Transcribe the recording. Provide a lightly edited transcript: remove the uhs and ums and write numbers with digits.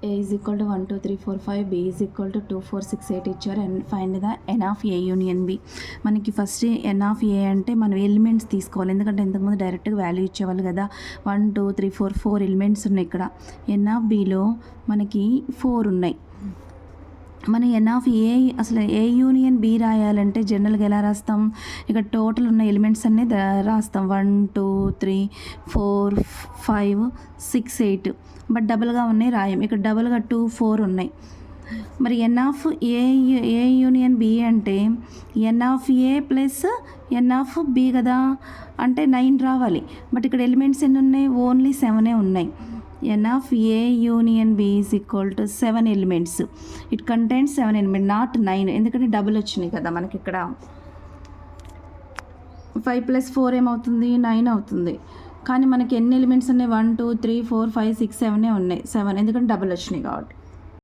A is equal to 1 2 3 4 5, B is equal to 2 4 6 8 ఇచ్చారు. And find the n of A union B. మనకి first n of A అంటే మనం elements తీసుకోవాలి, ఎందుకంటే ఇంతకుముందు డైరెక్ట్గా వాల్యూ ఇచ్చేవాళ్ళు కదా. 1 2 3 4 ఎలిమెంట్స్ ఉన్నాయి ఇక్కడ. n ఆఫ్ Bలో మనకి 4 ఉన్నాయి. మనం n ఆఫ్ A అసలు A యూనియన్ B రాయాలంటే జనరల్గా ఎలా రాస్తాం, ఇక్కడ టోటల్ ఉన్న ఎలిమెంట్స్ అన్నీ రాస్తాం. 1 2 3 4 5 6 8, బట్ డబుల్గా ఉన్నాయి రాయం. ఇక్కడ డబుల్గా 2 4 ఉన్నాయి. మరి n of A union B అంటే n of A plus n of B కదా, అంటే 9 రావాలి. బట్ ఇక్కడ ఎలిమెంట్స్ ఎన్ని ఉన్నాయి, ఓన్లీ 7 ఉన్నాయి. n of A union B is equal to 7 elements. It contains 7 element, not 9, ఎందుకంటే డబుల్ వచ్చినాయి కదా మనకి ఇక్కడ. 5 + 4 ఏమవుతుంది, 9 అవుతుంది. కానీ మనకి ఎన్ని ఎలిమెంట్స్ ఉన్నాయి, 1 2 3 4 5 6 7 ఉన్నాయి. 7 ఎందుకంటే డబుల్ వచ్చినాయి కాబట్టి.